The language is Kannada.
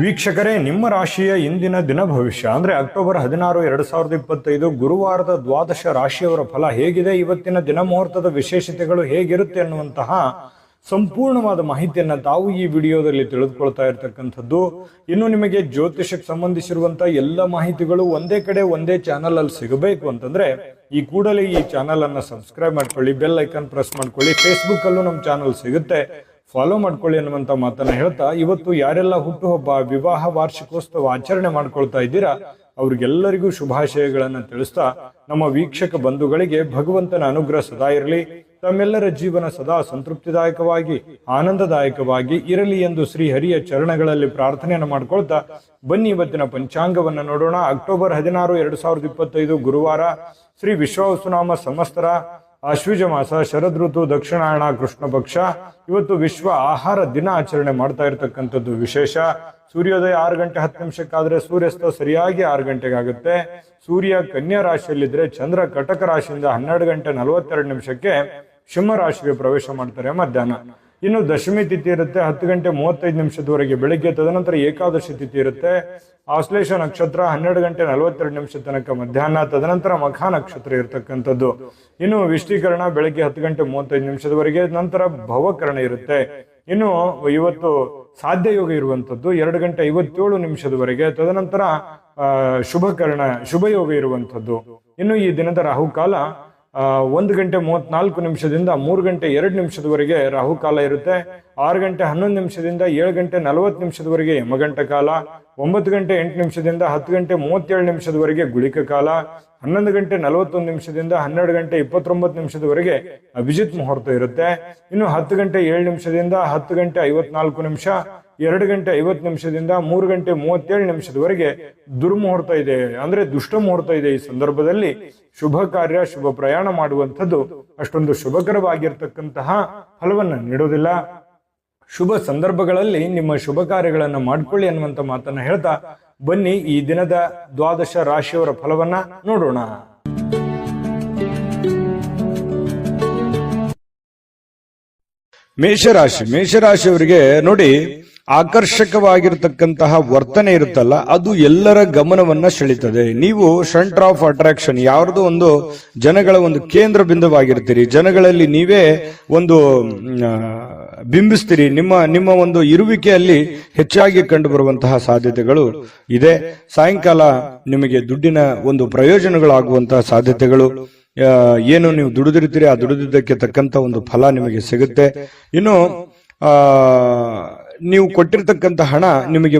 ವೀಕ್ಷಕರೇ, ನಿಮ್ಮ ರಾಶಿಯ ಇಂದಿನ ದಿನ ಭವಿಷ್ಯ ಅಂದ್ರೆ ಅಕ್ಟೋಬರ್ 16, 2025 ಗುರುವಾರದ ದ್ವಾದಶ ರಾಶಿಯವರ ಫಲ ಹೇಗಿದೆ, ಇವತ್ತಿನ ದಿನ ಮುಹೂರ್ತದ ವಿಶೇಷತೆಗಳು ಹೇಗಿರುತ್ತೆ ಅನ್ನುವಂತಹ ಸಂಪೂರ್ಣವಾದ ಮಾಹಿತಿಯನ್ನ ತಾವು ಈ ವಿಡಿಯೋದಲ್ಲಿ ತಿಳಿದುಕೊಳ್ತಾ ಇರತಕ್ಕಂಥದ್ದು. ಇನ್ನು ನಿಮಗೆ ಜ್ಯೋತಿಷಕ್ಕೆ ಸಂಬಂಧಿಸಿರುವಂತಹ ಎಲ್ಲ ಮಾಹಿತಿಗಳು ಒಂದೇ ಕಡೆ ಒಂದೇ ಚಾನಲ್ ಅಲ್ಲಿ ಸಿಗಬೇಕು ಅಂತಂದ್ರೆ ಈ ಕೂಡಲೇ ಈ ಚಾನಲ್ ಅನ್ನ ಸಬ್ಸ್ಕ್ರೈಬ್ ಮಾಡ್ಕೊಳ್ಳಿ, ಬೆಲ್ ಐಕಾನ್ ಪ್ರೆಸ್ ಮಾಡ್ಕೊಳ್ಳಿ. ಫೇಸ್ಬುಕ್ ಅಲ್ಲೂ ನಮ್ಮ ಚಾನಲ್ ಸಿಗುತ್ತೆ, ಫಾಲೋ ಮಾಡ್ಕೊಳ್ಳಿ ಅನ್ನುವಂತ ಮಾತನ್ನ ಹೇಳ್ತಾ, ಇವತ್ತು ಯಾರೆಲ್ಲ ಹುಟ್ಟುಹಬ್ಬ, ವಿವಾಹ ವಾರ್ಷಿಕೋತ್ಸವ ಆಚರಣೆ ಮಾಡ್ಕೊಳ್ತಾ ಇದ್ದೀರಾ ಅವ್ರಿಗೆಲ್ಲರಿಗೂ ಶುಭಾಶಯಗಳನ್ನ ತಿಳಿಸ್ತಾ, ನಮ್ಮ ವೀಕ್ಷಕ ಬಂಧುಗಳಿಗೆ ಭಗವಂತನ ಅನುಗ್ರಹ ಸದಾ ಇರಲಿ, ತಮ್ಮೆಲ್ಲರ ಜೀವನ ಸದಾ ಸಂತೃಪ್ತಿದಾಯಕವಾಗಿ ಆನಂದದಾಯಕವಾಗಿ ಇರಲಿ ಎಂದು ಶ್ರೀ ಹರಿಯ ಚರಣಗಳಲ್ಲಿ ಪ್ರಾರ್ಥನೆಯನ್ನು ಮಾಡ್ಕೊಳ್ತಾ ಬನ್ನಿ ಇವತ್ತಿನ ಪಂಚಾಂಗವನ್ನ ನೋಡೋಣ. ಅಕ್ಟೋಬರ್ 16, 2025 ಗುರುವಾರ, ಶ್ರೀ ವಿಶ್ವಾವಸುನಾಮ ಸಂವತ್ಸರ, ಆಶ್ವೀಜ ಮಾಸ, ಶರದ್ ಋತು, ದಕ್ಷಿಣಾಯಣ, ಕೃಷ್ಣ ಪಕ್ಷ. ಇವತ್ತು ವಿಶ್ವ ಆಹಾರ ದಿನ ಆಚರಣೆ ಮಾಡ್ತಾ ಇರತಕ್ಕಂಥದ್ದು ವಿಶೇಷ. ಸೂರ್ಯೋದಯ 6 ಗಂಟೆ 10 ನಿಮಿಷಕ್ಕಾದ್ರೆ ಸೂರ್ಯಾಸ್ತ ಸರಿಯಾಗಿ 6 ಗಂಟೆಗೆ ಆಗುತ್ತೆ. ಸೂರ್ಯ ಕನ್ಯಾ ರಾಶಿಯಲ್ಲಿದ್ರೆ ಚಂದ್ರ ಕಟಕ ರಾಶಿಯಿಂದ 12 ಗಂಟೆ 42 ನಿಮಿಷಕ್ಕೆ ಸಿಂಹ ರಾಶಿಗೆ ಪ್ರವೇಶ ಮಾಡ್ತಾರೆ ಮಧ್ಯಾಹ್ನ. ಇನ್ನು ದಶಮಿ ತಿಥಿ ಇರುತ್ತೆ 10 ಗಂಟೆ 35 ನಿಮಿಷದವರೆಗೆ ಬೆಳಿಗ್ಗೆ. ತದನಂತರ ಏಕಾದಶಿ ತಿಥಿ ಇರುತ್ತೆ. ಆಶ್ಲೇಷ ನಕ್ಷತ್ರ 12 ಗಂಟೆ 42 ನಿಮಿಷ ತನಕ ಮಧ್ಯಾಹ್ನ. ತದನಂತರ ಮಖ ನಕ್ಷತ್ರ ಇರತಕ್ಕಂಥದ್ದು. ಇನ್ನು ವಿಷ್ಟೀಕರಣ ಬೆಳಗ್ಗೆ 10 ಗಂಟೆ 35 ನಿಮಿಷದವರೆಗೆ, ನಂತರ ಭವಕರಣ ಇರುತ್ತೆ. ಇನ್ನು ಇವತ್ತು ಸಾಧ್ಯ ಯೋಗ ಇರುವಂತದ್ದು 2 ಗಂಟೆ 57 ನಿಮಿಷದವರೆಗೆ. ತದನಂತರ ಶುಭ ಯೋಗ ಇರುವಂತದ್ದು. ಇನ್ನು ಈ ದಿನದ ರಾಹುಕಾಲ 1 ಗಂಟೆ 34 ನಿಮಿಷದಿಂದ 3 ಗಂಟೆ 2 ನಿಮಿಷದವರೆಗೆ ರಾಹುಕಾಲ ಇರುತ್ತೆ. 6 ಗಂಟೆ 11 ನಿಮಿಷದಿಂದ 7 ಗಂಟೆ 40 ನಿಮಿಷದವರೆಗೆ ಯಮಗಂಟ ಕಾಲ. 9 ಗಂಟೆ 8 ನಿಮಿಷದಿಂದ 10 ಗಂಟೆ 37 ನಿಮಿಷದವರೆಗೆ ಗುಳಿಕ ಕಾಲ. 11 ಗಂಟೆ 41 ನಿಮಿಷದಿಂದ 12 ಗಂಟೆ 29 ನಿಮಿಷದವರೆಗೆ ಅಭಿಜಿತ್ ಮುಹೂರ್ತ ಇರುತ್ತೆ. ಇನ್ನು 10 ಗಂಟೆ 7 ನಿಮಿಷದಿಂದ 10 ಗಂಟೆ 54 ನಿಮಿಷ, 2 ಗಂಟೆ 50 ನಿಮಿಷದಿಂದ 3 ಗಂಟೆ 37 ನಿಮಿಷದವರೆಗೆ ದುರ್ಮುಹೂರ್ತ ಇದೆ, ಅಂದ್ರೆ ದುಷ್ಟ ಮುಹೂರ್ತ ಇದೆ. ಈ ಸಂದರ್ಭದಲ್ಲಿ ಶುಭ ಕಾರ್ಯ, ಶುಭ ಪ್ರಯಾಣ ಮಾಡುವಂಥದ್ದು ಅಷ್ಟೊಂದು ಶುಭಕರವಾಗಿರ್ತಕ್ಕಂತಹ ಫಲವನ್ನ ನೀಡೋದಿಲ್ಲ. ಶುಭ ಸಂದರ್ಭಗಳಲ್ಲಿ ನಿಮ್ಮ ಶುಭ ಕಾರ್ಯಗಳನ್ನ ಮಾಡ್ಕೊಳ್ಳಿ ಅನ್ನುವಂತ ಮಾತನ್ನ ಹೇಳ್ತಾ ಬನ್ನಿ ಈ ದಿನದ ದ್ವಾದಶ ರಾಶಿಯವರ ಫಲವನ್ನ ನೋಡೋಣ. ಮೇಷರಾಶಿಯವರಿಗೆ ನೋಡಿ, ಆಕರ್ಷಕವಾಗಿರ್ತಕ್ಕಂತಹ ವರ್ತನೆ ಇರುತ್ತಲ್ಲ, ಅದು ಎಲ್ಲರ ಗಮನವನ್ನ ಸೆಳೀತದೆ. ನೀವು ಸೆಂಟರ್ ಆಫ್ ಅಟ್ರಾಕ್ಷನ್, ಯಾವ್ದು ಒಂದು ಜನಗಳ ಒಂದು ಕೇಂದ್ರ ಬಿಂದುವಾಗಿರ್ತೀರಿ. ಜನಗಳಲ್ಲಿ ನೀವೇ ಒಂದು ಬಿಂಬಿಸ್ತೀರಿ. ನಿಮ್ಮ ಒಂದು ಇರುವಿಕೆಯಲ್ಲಿ ಹೆಚ್ಚಾಗಿ ಕಂಡು ಬರುವಂತಹ ಸಾಧ್ಯತೆಗಳು ಇದೆ. ಸಾಯಂಕಾಲ ನಿಮಗೆ ದುಡ್ಡಿನ ಒಂದು ಪ್ರಯೋಜನಗಳಾಗುವಂತಹ ಸಾಧ್ಯತೆಗಳು, ಏನು ನೀವು ದುಡಿದಿರ್ತೀರಿ ಆ ದುಡಿದಿದ್ದಕ್ಕೆ ತಕ್ಕಂತ ಒಂದು ಫಲ ನಿಮಗೆ ಸಿಗುತ್ತೆ. ಇನ್ನು ನೀವು ಕೊಟ್ಟಿರ್ತಕ್ಕಂಥ ಹಣ ನಿಮಗೆ